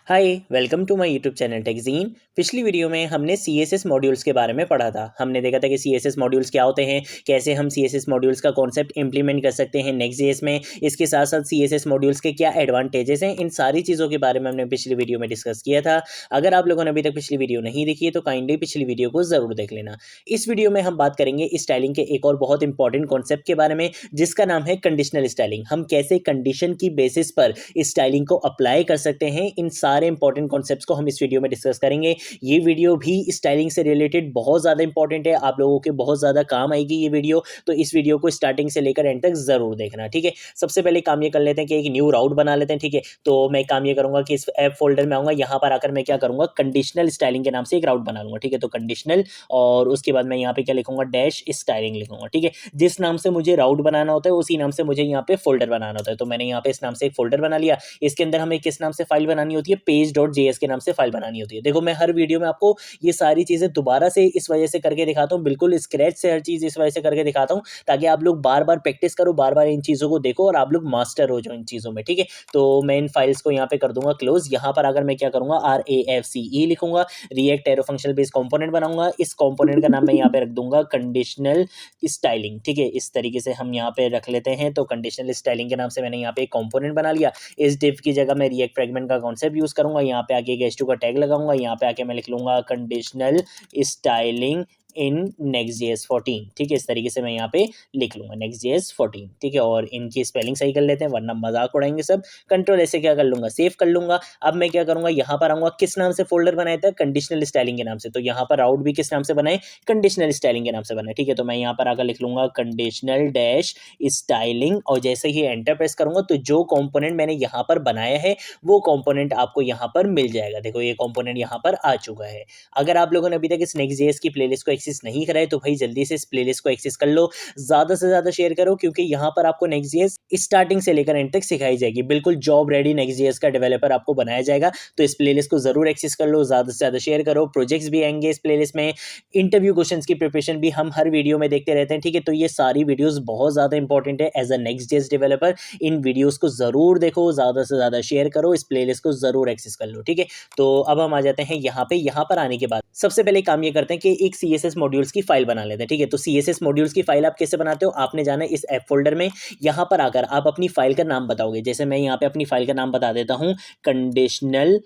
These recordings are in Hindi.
Hi welcome to my YouTube channel टेकजीन। पिछली वीडियो में हमने सीएसएस मॉड्यूल्स के बारे में पढ़ा था। हमने देखा था कि सीएसएस मॉड्यूल्स क्या होते हैं, कैसे हम सीएसएस मॉड्यूल्स का कॉन्सेप्ट इंप्लीमेंट कर सकते हैं नेक्स्ट.जेएस में। इसके साथ साथ सीएसएस मॉड्यूल्स के क्या एडवांटेजेस हैं, इन सारी चीज़ों के बारे में हमने पिछली वीडियो में डिस्कस किया था। अगर आप लोगों ने अभी तक पिछली वीडियो नहीं देखी है तो काइंडली पिछली वीडियो को ज़रूर देख लेना। इस वीडियो में हम बात करेंगे स्टाइलिंग के एक और बहुत इंपॉर्टेंट कॉन्सेप्ट के बारे में, जिसका नाम है कंडीशनल स्टाइलिंग। हम कैसे कंडीशन की बेसिस पर स्टाइलिंग को अप्लाई कर सकते हैं, इन सारे इंपॉर्टेंट कॉन्सेप्ट्स को हम इस वीडियो में डिस्कस करेंगे। ये वीडियो भी स्टाइलिंग से रिलेटेड बहुत ज़्यादा इंपॉर्टेंट है, आप लोगों के बहुत ज़्यादा काम आएगी ये वीडियो। तो इस वीडियो को स्टार्टिंग से लेकर एंड तक ज़रूर देखना, ठीक है। सबसे पहले काम ये कर लेते हैं कि एक न्यू राउट बना लेते हैं, ठीक है। तो मैं काम ये करूंगा कि इस ऐप फोल्डर में आऊंगा, यहाँ पर आकर मैं क्या करूंगा, कंडीशनल स्टाइलिंग के नाम से एक राउट बना लूंगा, ठीक है। तो कंडीशनल, और उसके बाद मैं यहाँ पे क्या लिखूंगा, डैश स्टाइलिंग लिखूंगा, ठीक है। जिस नाम से मुझे राउट बनाना होता है उसी नाम से मुझे यहाँ पे फोल्डर बनाना होता है। तो मैंने यहाँ पे इस नाम से एक फोल्डर बना लिया। इसके अंदर हमें किस नाम से फाइल बनानी होती है, page.js के नाम से फाइल बनानी होती है। देखो मैं हर वीडियो में आपको ये सारी चीज़ें दोबारा से इस वजह से करके दिखाता हूँ, बिल्कुल स्क्रैच से हर चीज़ इस वजह से करके दिखाता हूँ, ताकि आप लोग बार बार प्रैक्टिस करो, बार बार इन चीज़ों को देखो और आप लोग मास्टर हो जाओ इन चीज़ों में, ठीक है। तो मैं इन फाइल्स को यहाँ पे कर दूंगा क्लोज। यहाँ पर अगर मैं क्या करूँगा, RAFCE लिखूंगा, react arrow functional based component बनाऊंगा। इस कॉम्पोनेंट का नाम मैं यहाँ पे रख दूंगा कंडीशनल स्टाइलिंग, ठीक है। इस तरीके से हम यहाँ पे रख लेते हैं। तो कंडीशनल स्टाइलिंग के नाम से मैंने यहाँ पे एक कॉम्पोनेंट बना लिया। इस डिव की जगह मैं रिएक्ट फ्रेगमेंट का कॉन्सेप्ट यूज करूंगा। यहाँ पे आके एक h2 का टैग लगाऊंगा। यहाँ पे आके मैं लिख लूंगा कंडीशनल स्टाइलिंग इन Next.js 14, ठीक है। इस तरीके से मैं यहाँ पे लिख लूंगा Next.js 14, ठीक है। और इनकी स्पेलिंग सही कर लेते हैं वरना मजाक उड़ाएंगे सब। कंट्रोल ऐसे क्या कर लूंगा, सेव कर लूंगा। अब मैं क्या करूंगा, यहाँ पर आऊंगा, किस नाम से फोल्डर बनाया था, कंडीशनल स्टाइलिंग के नाम से। तो यहाँ पर राउट भी किस नाम से बनाए, कंडीशनल स्टाइलिंग के नाम से बनाए, ठीक है। तो मैं यहाँ पर आकर लिख लूंगा कंडीशनल डैश स्टाइलिंग, और जैसे ही एंटर प्रेस करूंगा तो जो कॉम्पोनेंट मैंने यहाँ पर बनाया है वो कॉम्पोनेंट आपको यहाँ पर मिल जाएगा। देखो ये कॉम्पोनेंट यहाँ पर आ चुका है। अगर आप लोगों ने अभी तक इस Next.js की प्लेलिस्ट को एक्सेस नहीं करा है तो भाई जल्दी से इस प्लेलिस्ट को एक्सेस कर लो, ज़्यादा से ज़्यादा शेयर करो, क्योंकि यहाँ पर आपको Next.js स्टार्टिंग से लेकर एंड तक सिखाई जाएगी। बिल्कुल जॉब रेडी Next.js का डेवलपर आपको बनाया जाएगा। तो इस प्लेलिस्ट को जरूर एक्सेस कर लो, ज़्यादा से ज़्यादा शेयर करो। प्रोजेक्ट्स भी आएंगे इस प्लेलिस्ट में, इंटरव्यू क्वेश्चंस की प्रिपरेशन भी हम हर वीडियो में देखते रहते हैं, ठीक है। तो ये सारी वीडियोस बहुत ज़्यादा इंपॉर्टेंट है एज अ Next.js डेवलपर। इन वीडियोस को ज़रूर देखो, ज़्यादा से ज़्यादा शेयर करो, इस प्लेलिस्ट को ज़रूर एक्सेस कर लो, ठीक है। तो अब हम आ जाते हैं यहाँ पे। यहाँ पर आने के बाद सबसे पहले काम ये करते हैं कि एक CSS मॉड्यूल्स की फाइल बना लेते हैं, ठीक है। तो CSS मॉड्यूल्स की फाइल आप कैसे बनाते हो, आपने जाना है इस ऐप फोल्डर में। यहाँ पर आकर आप अपनी फाइल का नाम बताओगे। जैसे मैं यहाँ पे अपनी फाइल का नाम बता देता हूँ, कंडीशनल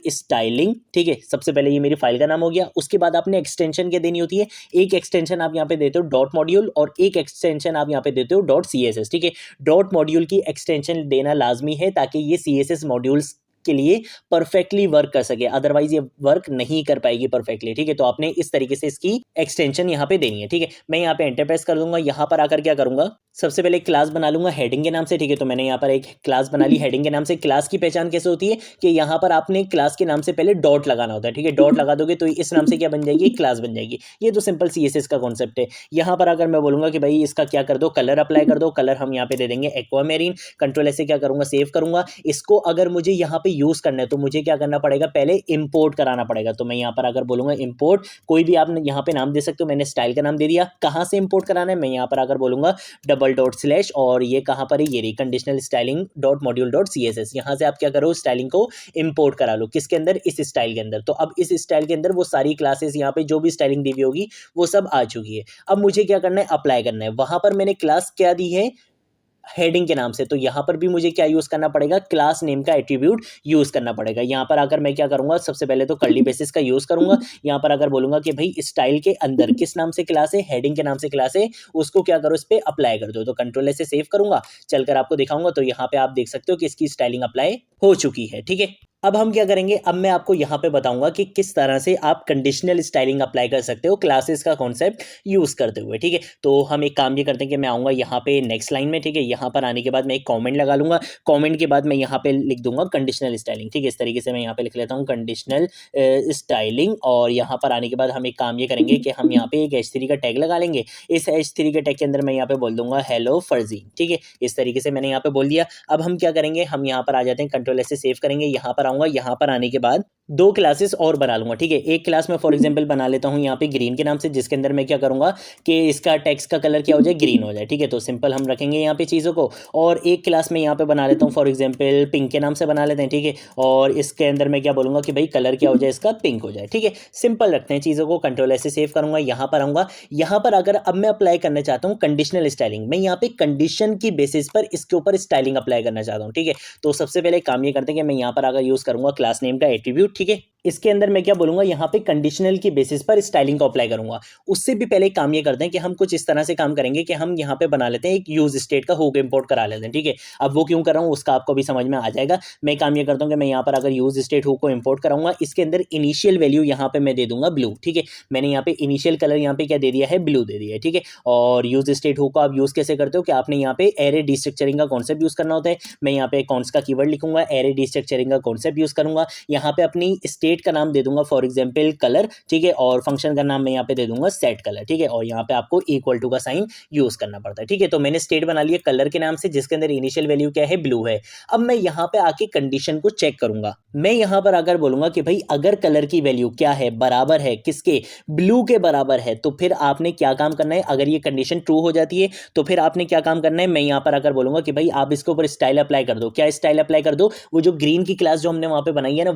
स्टाइलिंग, ठीक है। सबसे पहले ये मेरी फाइल का नाम हो गया। उसके बाद आपने एक्सटेंशन क्या देनी होती है, एक एक्सटेंशन आप यहाँ पे देते हो डॉट मॉड्यूल, और एक एक्सटेंशन आप यहाँ पे देते हो डॉट CSS, ठीक है। डॉट मॉड्यूल की एक्सटेंशन देना लाजमी है ताकि ये CSS मॉड्यूल्स के लिए परफेक्टली वर्क कर सके, अदरवाइज ये वर्क नहीं कर पाएगी परफेक्टली, ठीक है। तो आपने इस तरीके से इसकी एक्सटेंशन यहाँ पे देनी है, ठीक है। मैं यहाँ पे एंटर प्रेस कर दूंगा। यहाँ पर आकर क्या करूंगा, सबसे पहले क्लास बना लूंगा हेडिंग के नाम से, ठीक है। तो मैंने यहाँ पर एक क्लास बना ली हेडिंग के नाम से। क्लास की पहचान कैसे होती है कि यहाँ पर आपने क्लास के नाम से पहले डॉट लगाना होता है, ठीक है। डॉट लगा दोगे तो इस नाम से क्या बन जाएगी, क्लास बन जाएगी। ये तो सिंपल CSS का कॉन्सेप्ट है। यहाँ पर अगर मैं बोलूंगा कि भाई इसका क्या कर दो, कलर अप्लाई कर दो, कलर हम यहाँ पे दे देंगे एक्वामेरीन। कंट्रोल ऐसे क्या करूंगा, सेव करूंगा। इसको अगर मुझे यहाँ पे यूज करना है तो मुझे क्या करना पड़ेगा, पहले इंपोर्ट कराना पड़ेगा। तो मैं यहाँ पर अगर बोलूंगा इंपोर्ट, कोई भी आप यहाँ पे नाम दे सकते हो, मैंने स्टाइल का नाम दे दिया। कहाँ से इंपोर्ट कराना है, मैं यहाँ पर अगर बोलूंगा // और ये कहाँ पर है, ये रही conditional styling dot module dot CSS। यहाँ से आप क्या करो, स्टाइलिंग को इंपोर्ट करा लो, किसके अंदर, इस स्टाइल के अंदर। तो अब इस स्टाइल के अंदर वो सारी क्लासेस यहाँ पे जो भी स्टाइलिंग दी हुई होगी वो सब आ चुकी है। अब मुझे क्या करना है, अप्लाई करना है। वहां पर मैंने क्लास क्या दी है, हेडिंग के नाम से। तो यहाँ पर भी मुझे क्या यूज करना पड़ेगा, क्लास नेम का एट्रीब्यूट यूज करना पड़ेगा। यहाँ पर आकर मैं क्या करूंगा, सबसे पहले तो कर्ली बेसिस का यूज करूंगा। यहाँ पर अगर बोलूंगा कि भाई स्टाइल के अंदर किस नाम से क्लास है, हेडिंग के नाम से क्लास है, उसको क्या करो, इस पे अप्लाई कर दो। तो कंट्रोल से सेव करूंगा, चलकर आपको दिखाऊंगा। तो यहाँ पे आप देख सकते हो कि इसकी स्टाइलिंग अप्लाई हो चुकी है, ठीक है। अब हम क्या करेंगे, अब मैं आपको यहाँ पे बताऊंगा कि किस तरह से आप कंडीशनल स्टाइलिंग अप्लाई कर सकते हो क्लासेस का कॉन्सेप्ट यूज करते हुए, ठीक है। तो हम एक काम ये करते हैं कि मैं आऊंगा यहाँ पे नेक्स्ट लाइन में, ठीक है। यहाँ पर आने के बाद मैं एक कमेंट लगा लूंगा। कमेंट के बाद मैं यहाँ पे लिख दूंगा कंडीशनल स्टाइलिंग, ठीक है। इस तरीके से मैं यहाँ पे लिख लेता हूँ कंडीशनल स्टाइलिंग। और यहाँ पर आने के बाद हम एक काम ये करेंगे कि हम यहाँ पे एक H3 का टैग लगा लेंगे। इस H3 के टैग के अंदर मैं यहाँ पे बोल दूंगा हेलो फर्जी, ठीक है। इस तरीके से मैंने यहाँ पे बोल दिया। अब हम क्या करेंगे, हम यहाँ पर आ जाते हैं, कंट्रोल से सेव करेंगे। यहाँ पर आऊँगा, यहाँ पर आने के बाद दो क्लासेस और बना लूंगा, ठीक है। एक क्लास में फॉर एग्जांपल बना लेता हूँ यहाँ पे ग्रीन के नाम से, जिसके अंदर मैं क्या करूँगा कि इसका टेक्स्ट का कलर क्या हो जाए, ग्रीन हो जाए, ठीक है। तो सिंपल हम रखेंगे यहाँ पे चीज़ों को। और एक क्लास में यहाँ पे बना लेता हूँ फॉर एग्जांपल पिंक के नाम से बना लेते हैं, ठीक है। और इसके अंदर मैं क्या बोलूँगा कि भाई कलर क्या हो जाए इसका, पिंक हो जाए, ठीक है। सिंपल रखते हैं चीज़ों को, कंट्रोल ऐसे सेव करूँगा, यहाँ पर आऊँगा। यहाँ पर अगर अब मैं अप्लाई करना चाहता हूँ कंडीशनल स्टाइलिंग, मैं यहाँ पे कंडीशन की बेसिस पर इसके ऊपर स्टाइलिंग अप्लाई करना चाहता हूँ, ठीक है। तो सबसे पहले काम ये करते हैं कि मैं यहाँ पर अगर यूज़ करूँगा क्लास नेम का एट्रीब्यूट, ठीक है। इसके अंदर मैं क्या बोलूंगा, यहाँ पे कंडीशनल की बेसिस पर स्टाइलिंग को अप्लाई करूंगा। उससे भी पहले काम ये करते हैं कि हम कुछ इस तरह से काम करेंगे कि हम यहाँ पे बना लेते हैं एक यूज स्टेट का हुक इंपोर्ट करा लेते हैं, ठीक है। अब वो क्यों कर रहा हूँ उसका आपको भी समझ में आ जाएगा। मैं काम ये करता हूँ कि मैं यहाँ पर अगर यूज स्टेट हुक को इंपोर्ट कराऊंगा, इसके अंदर इनिशियल वैल्यू यहाँ पे मैं दे दूंगा ब्लू, ठीक है। मैंने यहाँ पे इनिशियल कलर यहाँ पे क्या दे दिया है, ब्लू दे दिया है, ठीक है। और यूज स्टेट हुक को आप यूज कैसे करते हो कि आपने यहाँ पे एरे डिस्ट्रक्चरिंग का कॉन्सेप्ट यूज करना होता है। मैं यहाँ पे कॉन्स का कीवर्ड लिखूंगा, एरे डिस्ट्रक्चरिंग का कॉन्सेप्ट यूज करूंगा, यहाँ पे अपनी स्टेट का नाम दे दूंगा फॉर एग्जाम्पल कलर, ठीक है। और फंक्शन का नाम मैं यहाँ पे दे दूंगा सेट कलर, ठीक है। और यहाँ पे आपको इक्वल टू का साइन यूज करना पड़ता है, ठीक है। तो मैंने स्टेट बना लिया कलर के नाम से, जिसके अंदर इनिशियल वैल्यू क्या है, ब्लू है। अब मैं यहाँ पे आके कंडीशन को चेक करूंगा। मैं यहाँ पर अगर बोलूंगा कि भाई अगर कलर की वैल्यू क्या है, बराबर है किसके, ब्लू के बराबर है, तो फिर आपने क्या काम करना है, अगर ये कंडीशन ट्रू हो जाती है तो फिर आपने क्या काम करना है, मैं यहाँ पर अगर बोलूंगा कि भाई आप इसके ऊपर स्टाइल अप्लाई कर दो। क्या स्टाइल अप्लाई कर दो, वो जो ग्रीन की क्लास जो हमने वहां पे बनाई है ना,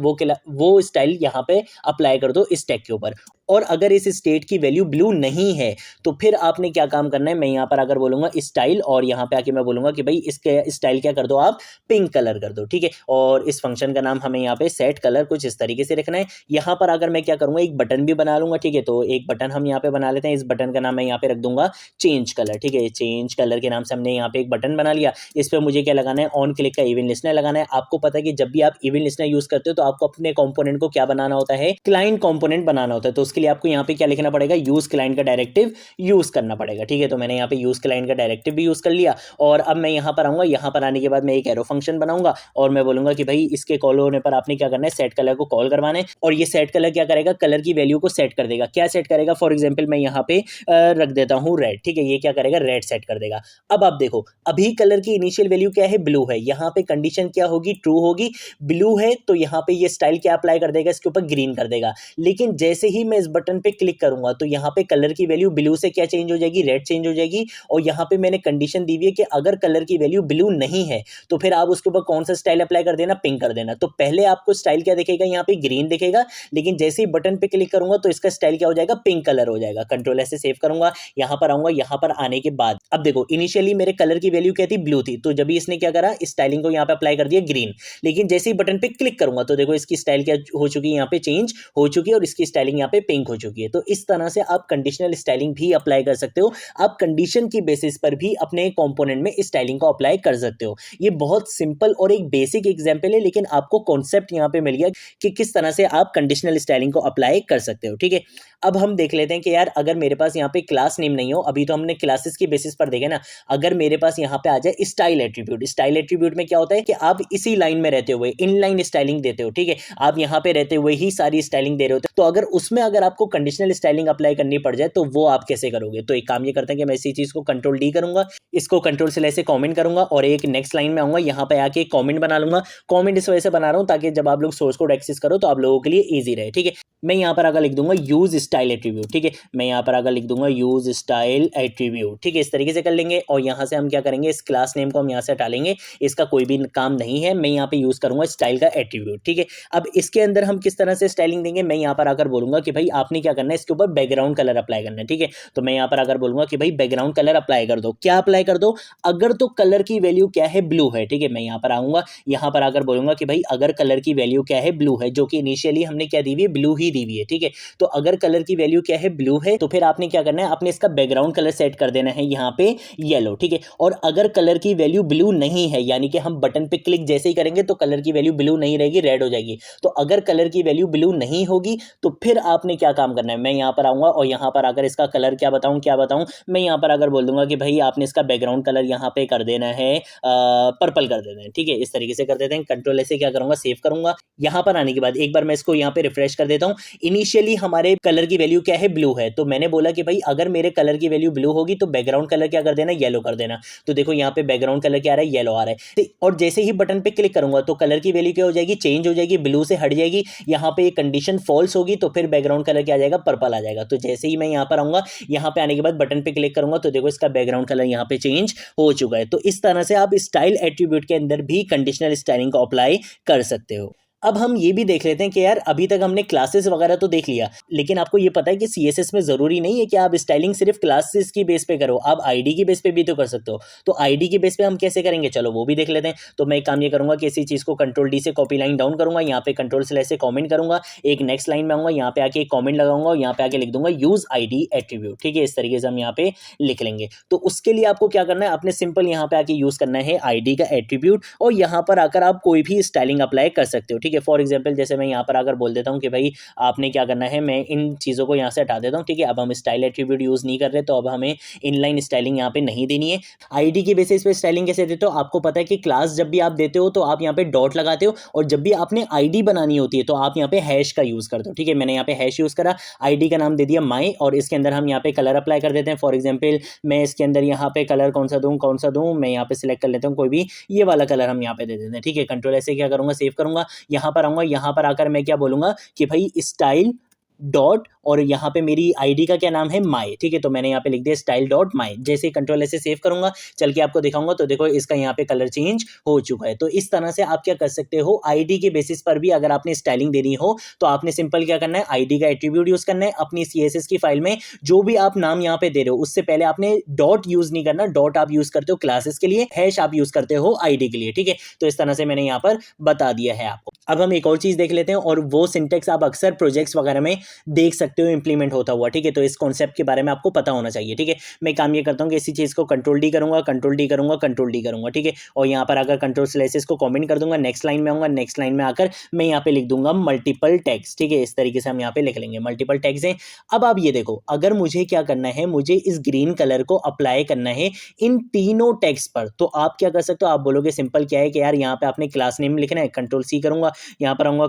वो स्टाइल यहाँ पे अप्लाई कर दो इस टैग के ऊपर। और अगर इस स्टेट की वैल्यू ब्लू नहीं है तो फिर आपने क्या काम करना है, मैं यहाँ पर अगर बोलूंगा स्टाइल, और यहाँ पे आके मैं बोलूंगा कि भाई इसके स्टाइल क्या कर दो, आप पिंक कलर कर दो, ठीक है। और इस फंक्शन का नाम हमें यहाँ पे सेट कलर कुछ इस तरीके से रखना है। यहाँ पर अगर मैं क्या करूंगा, एक बटन भी बना लूंगा, ठीक है। तो एक बटन हम यहाँ पे बना लेते हैं, इस बटन का नाम मैं यहाँ पे रख दूंगा चेंज कलर, ठीक है। चेंज कलर के नाम से हमने यहाँ पे एक बटन बना लिया। इस पर मुझे क्या लगाना है, ऑन क्लिक का इवेंट लिस्टनर लगाना है। आपको पता है कि जब भी आप इवेंट लिस्टनर यूज करते हो तो आपको अपने कंपोनेंट को क्या बनाना होता है, क्लाइंट कंपोनेंट बनाना होता है। तो उसके लिए आपको यहाँ पे क्या लिखना पड़ेगा, यूज क्लाइंट का डायरेक्टिव यूज करना पड़ेगा, ठीक है। तो मैंने यहाँ पे यूज क्लाइंट का डायरेक्टिव भी यूज कर लिया। और अब मैं यहाँ पर आऊंगा, यहाँ पर आने के बाद मैं एक एरो फंक्शन बनाऊंगा और मैं बोलूंगा कि भाई इसके कॉल होने पर आपने क्या करना है, सेट कलर को कॉल करवाना है। और ये सेट कलर क्या करेगा, कलर की वैल्यू को सेट कर देगा। क्या सेट करेगा, फॉर एग्जाम्पल मैं यहाँ पे रख देता हूँ रेड, ठीक है। ये क्या करेगा, रेड सेट कर देगा। अब आप देखो, अभी कलर की इनिशियल वैल्यू क्या है, ब्लू है। यहाँ पे कंडीशन क्या होगी, ट्रू होगी। ब्लू है तो यहाँ पे ये स्टाइल क्या अप्लाई कर देगा, इसके ऊपर ग्रीन कर देगा। लेकिन जैसे ही मैं इस बटन पे क्लिक करूंगा तो यहाँ पे कलर की वैल्यू ब्लू से क्या चेंज हो जाएगी, रेड चेंज हो जाएगी। और यहाँ पे मैंने कंडीशन दी हुई है कि अगर कलर की वैल्यू ब्लू नहीं है तो फिर आप उसके ऊपर कौन सा स्टाइल अप्लाई कर देना, पिंक कर देना। तो पहले आपको स्टाइल क्या दिखेगा, यहाँ पे ग्रीन दिखेगा, लेकिन जैसे ही बटन पे क्लिक करूंगा तो इसका स्टाइल क्या हो जाएगा, पिंक कलर हो जाएगा। कंट्रोल ऐसे सेव करूंगा, यहाँ पर आऊंगा। यहाँ पर आने के बाद अब देखो, इनिशियली मेरे कलर की वैल्यू क्या थी, ब्लू थी। तो जब भी इसने क्या करा, स्टाइलिंग को यहाँ पे अप्लाई कर दिया ग्रीन। लेकिन जैसे ही बटन पे क्लिक करूंगा तो देखो इसकी स्टाइल क्या हो चुकी है, यहाँ पे चेंज हो चुकी है और इसकी स्टाइलिंग यहाँ पे पिंक हो चुकी है। तो इस तरह से आप कंडीशनल स्टाइलिंग भी अप्लाई कर सकते हो। आप कंडीशन की बेसिस पर भी अपने कंपोनेंट में स्टाइलिंग को अप्लाई कर सकते हो। ये बहुत सिंपल और एक बेसिक एग्जांपल है, लेकिन आपको कॉन्सेप्ट यहाँ पे मिल गया कि किस तरह से आप कंडीशनल स्टाइलिंग को अप्लाई कर सकते हो, ठीक है। अब हम देख लेते हैं कि यार अगर मेरे पास यहाँ पे क्लास नेम नहीं हो, अभी तो हमने क्लासेस की बेसिस पर देखे ना, अगर मेरे पास यहाँ पे आ जाए स्टाइल एट्रीब्यूट। स्टाइल एट्रीब्यूट में क्या होता है कि आप इसी लाइन में रहते हुए इनलाइन स्टाइलिंग देते हो, ठीक है। आप यहाँ पे रहते हुए ही सारी स्टाइलिंग दे रहे होते हो। तो अगर उसमें अगर आपको कंडीशनल स्टाइलिंग अप्लाई करनी पड़ जाए तो वो आप कैसे करोगे। तो एक काम ये करते हैं कि मैं इसी चीज को कंट्रोल डी करूंगा, इसको कंट्रोल से ऐसे कमेंट करूंगा और एक नेक्स्ट लाइन में आऊंगा, यहाँ पे आके एक कमेंट बना लूंगा। कमेंट इस वजह से बना रहा हूँ ताकि जब आप लोग सोर्स कोड एक्सेस करो तो आप लोगों के लिए ईजी रहे, ठीक है। मैं यहाँ पर अगर लिख दूंगा यूज स्टाइल एट्रीब्यूट, ठीक है। मैं यहाँ पर अगर लिख दूंगा यूज स्टाइल एट्रीब्यूट, ठीक है। इस तरीके से कर लेंगे और यहाँ से हम क्या करेंगे, इस क्लास नेम को हम यहाँ से हटा लेंगे, इसका कोई भी काम नहीं है। मैं यहाँ पे यूज करूंगा स्टाइल का एट्रीब्यूट, ठीक है। अब इसके अंदर हम किस तरह से स्टाइलिंग देंगे, मैं यहाँ पर अगर बोलूंगा कि भाई आपने क्या करना है, इसके ऊपर बैकग्राउंड कलर अप्लाई करना है, ठीक है। तो मैं यहाँ पर अगर बोलूंगा कि भाई बैकग्राउंड कलर अप्लाई कर दो। क्या अप्लाई कर दो, अगर तो कलर की वैल्यू क्या है, ब्लू है, ठीक है। मैं यहाँ पर आऊंगा, यहाँ पर अगर बोलूंगा कि भाई अगर कलर की वैल्यू क्या है, ब्लू है, जो कि इनिशियली हमने क्या दी हुई है, ब्लू ही दी हुई है, ठीक है। तो अगर कलर की वैल्यू क्या है, ब्लू है, तो फिर आपने क्या करना है, आपने इसका बैकग्राउंड कलर सेट कर देना है यहाँ पे येलो, ठीक है। और अगर कलर की वैल्यू ब्लू नहीं है, यानी कि हम बटन पे क्लिक जैसे ही करेंगे तो कलर की वैल्यू ब्लू नहीं रहेगी, रेड हो जाएगी। तो अगर कलर की वैल्यू ब्लू नहीं होगी तो फिर आपने क्या काम करना है, मैं यहाँ पर आऊंगा और यहाँ पर अगर इसका कलर क्या बताऊं, मैं यहाँ पर अगर बोल दूंगा कि भाई आपने इसका बैकग्राउंड कलर यहाँ पे कर देना है पर्पल कर देना है, ठीक है। इस तरीके से कर देते हैं। कंट्रोल ऐसे क्या करूंगा, सेव करूंगा। यहाँ पर आने के बाद एक बार मैं इसको यहाँ पे रिफ्रेश कर देता हूँ। इनिशियली हमारे कलर की वैल्यू क्या है, ब्लू है, तो मैंने बोला कि भाई अगर मेरे कलर की वैल्यू ब्लू होगी तो बैकग्राउंड कलर क्या कर देना, येलो कर देना। तो देखो यहाँ पे बैकग्राउंड कलर क्या आ रहा है, येलो आ रहा है। और जैसे ही बटन पे क्लिक करूंगा तो कलर की वैल्यू क्या हो जाएगी, चेंज हो जाएगी, ब्लू से हट जाएगी। यहाँ पे कंडीशन फॉल्स होगी तो फिर बैकग्राउंड कलर क्या आ जाएगा, पर्पल आ जाएगा। तो जैसे ही मैं यहाँ पर आऊंगा, यहाँ पे आने के बाद बटन पे क्लिक करूंगा तो देखो इसका बैकग्राउंड कलर यहाँ पे चेंज हो चुका है। तो इस तरह से आप स्टाइल एट्रीब्यूट के अंदर भी कंडीशनल स्टाइलिंग को अप्लाई कर सकते हो। अब हम ये भी देख लेते हैं कि यार अभी तक हमने क्लासेस वगैरह तो देख लिया, लेकिन आपको ये पता है कि सीएसएस में जरूरी नहीं है कि आप स्टाइलिंग सिर्फ क्लासेस की बेस पे करो, आप आईडी की बेस पे भी तो कर सकते हो। तो आईडी की बेस पे हम कैसे करेंगे, चलो वो भी देख लेते हैं। तो मैं एक काम ये करूंगा कि इसी चीज को कंट्रोल डी से कॉपी लाइन डाउन करूंगा, यहाँ पे कंट्रोल स्लैश से कॉमेंट करूंगा, एक नेक्स्ट लाइन में आऊंगा, यहाँ पे आके एक कॉमेंट लगाऊंगा और यहाँ पे आके लिख दूंगा यूज आईडी एट्रीब्यूट। ठीक है, इस तरीके से हम यहाँ पे लिख लेंगे। तो उसके लिए आपको क्या करना है, आपने सिंपल यहाँ पे आके यूज करना है आईडी का एट्रीब्यूट, और यहाँ पर आकर आप कोई भी स्टाइलिंग अप्लाई कर सकते हो। ठीक है, फॉर एग्जाम्पल जैसे मैं यहाँ पर आकर बोल देता हूँ कि भाई आपने क्या करना है, मैं इन चीज़ों को यहाँ से हटा देता हूँ। ठीक है, अब हम स्टाइल एट्रीब्यूट यूज़ नहीं कर रहे, तो अब हमें इनलाइन स्टाइलिंग यहाँ पे नहीं देनी है। आईडी के बेसिस पे स्टाइलिंग कैसे देते हो, आपको पता है कि क्लास जब भी आप देते हो तो आप यहाँ पे डॉट लगाते हो, और जब भी आपने आईडी बनानी होती है तो आप यहाँ पे हैश का यूज़ करते हो। ठीक है, मैंने यहाँ पे हैश यूज़ करा, आईडी का नाम दे दिया माई, और इसके अंदर हम यहाँ पे कलर अप्लाई कर देते हैं। फॉर एग्जाम्पल मैं इसके अंदर यहाँ पे कलर कौन सा दूँ, मैं यहाँ पे सिलेक्ट कर लेता हूँ कोई भी, ये वाला कलर हम यहाँ पे दे देते हैं। ठीक है, कंट्रोल ऐसे क्या करूँगा, सेव करूँगा, यहाँ पर आऊँगा, यहाँ पर आकर मैं क्या बोलूँगा कि भाई स्टाइल डॉट, और यहाँ पे मेरी आईडी का क्या नाम है, माई। ठीक है, तो मैंने यहाँ पे लिख दिया स्टाइल डॉट माई। जैसे कंट्रोल ऐसे सेव करूंगा, चल के आपको दिखाऊंगा, तो देखो इसका यहाँ पे कलर चेंज हो चुका है। तो इस तरह से आप क्या कर सकते हो, आईडी के बेसिस पर भी अगर आपने स्टाइलिंग देनी हो तो आपने सिंपल क्या करना है, आईडी का एट्रीब्यूट यूज करना है। अपनी सीएसएस की फाइल में जो भी आप नाम यहाँ पे दे रहे हो उससे पहले आपने डॉट यूज नहीं करना, डॉट आप यूज करते हो क्लासेस के लिए, हैश आप यूज करते हो आईडी के लिए। ठीक है, तो इस तरह से मैंने यहाँ पर बता दिया है आपको। अब हम एक और चीज देख लेते हैं, और वो सिंटेक्स आप अक्सर प्रोजेक्ट्स वगैरह में देख सकते हो इंप्लीमेंट होता हुआ। ठीक है, तो इस कॉन्सेप्ट के बारे में आपको पता होना चाहिए। ठीक है, मैं काम ये करता हूँ कि इसी चीज़ को कंट्रोल डी करूंगा, कंट्रोल डी करूंगा, कंट्रोल डी करूंगा। ठीक है, और यहाँ पर आकर कंट्रोल स्लैशेस को कमेंट कर दूंगा, नेक्स्ट लाइन में आऊंगा, नेक्स्ट लाइन में आकर मैं यहाँ पे लिख दूंगा मल्टीपल टैग्स। ठीक है, इस तरीके से हम यहाँ पे लिख लेंगे मल्टीपल टैग्स हैं। अब आप ये देखो, अगर मुझे क्या करना है, मुझे इस ग्रीन कलर को अप्लाई करना है इन तीनों टैग्स पर, तो आप क्या कर सकते हो, आप बोलोगे सिंपल क्या है कि यार यहाँ पे आपने क्लास नेम लिखना है, कंट्रोल सी करूंगा, यहाँ पर आऊंगा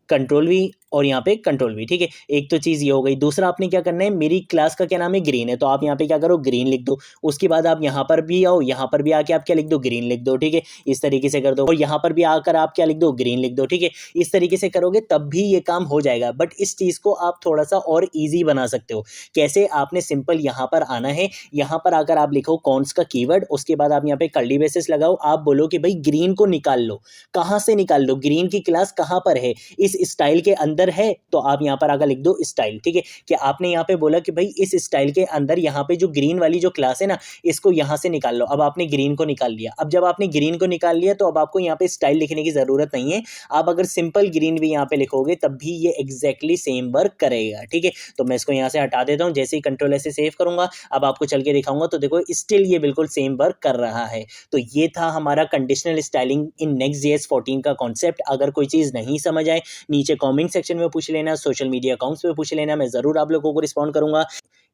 कंट्रोल वी और यहाँ पे कंट्रोल वी। ठीक है, एक तो चीज़ ये हो गई। दूसरा आपने क्या करना है, मेरी क्लास का क्या नाम है, ग्रीन है, तो आप यहाँ पे क्या करो, ग्रीन लिख दो। उसके बाद आप यहाँ पर भी आओ, यहाँ पर भी आके आप क्या लिख दो, ग्रीन लिख दो। ठीक है, इस तरीके से कर दो, और यहाँ पर भी आकर आप क्या लिख दो, ग्रीन लिख दो। ठीक है, इस तरीके से करोगे तब भी ये काम हो जाएगा। बट इस चीज़ को आप थोड़ा सा और ईजी बना सकते हो। कैसे, आपने सिंपल यहाँ पर आना है, यहाँ पर आकर आप लिखो कॉन्स का कीवर्ड, उसके बाद आप यहाँ पे कर्ली ब्रेसेस लगाओ, आप बोलो कि भाई ग्रीन को निकाल लो। कहाँ से निकाल लो, ग्रीन की क्लास कहाँ पर है, इस स्टाइल के अंदर है, तो आप यहाँ पर आकर लिख दो स्टाइल। ठीक है, कि आपने यहाँ पे बोला कि भाई इस स्टाइल के अंदर यहाँ पे जो ग्रीन वाली जो क्लास है ना, इसको यहाँ से निकाल लो। अब आपने ग्रीन को निकाल लिया। अब जब आपने ग्रीन को निकाल लिया तो अब आपको यहाँ पे स्टाइल लिखने की जरूरत नहीं है। आप अगर सिंपल ग्रीन भी यहाँ पे लिखोगे तब भी ये एग्जैक्टली सेम वर्क करेगा। ठीक है, तो मैं इसको यहाँ से हटा देता हूँ। जैसे ही कंट्रोल ऐसे सेव करूंगा, अब आपको चल के दिखाऊंगा, तो देखो स्टिल ये बिल्कुल सेम वर्क कर रहा है। तो ये था हमारा कंडीशनल स्टाइलिंग इन नेक्स्ट.js 14 का कॉन्सेप्ट। अगर कोई चीज़ नहीं समझ आए, नीचे कमेंट सेक्शन में पूछ लेना, सोशल मीडिया अकाउंट्स पे पूछ लेना, मैं ज़रूर आप लोगों को रिस्पॉन्ड करूंगा।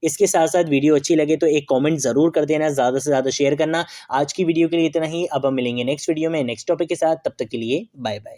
इसके साथ साथ वीडियो अच्छी लगे तो एक कमेंट ज़रूर कर देना, ज़्यादा से ज़्यादा शेयर करना। आज की वीडियो के लिए इतना ही। अब हम मिलेंगे नेक्स्ट वीडियो में नेक्स्ट टॉपिक के साथ, तब तक के लिए बाय बाय।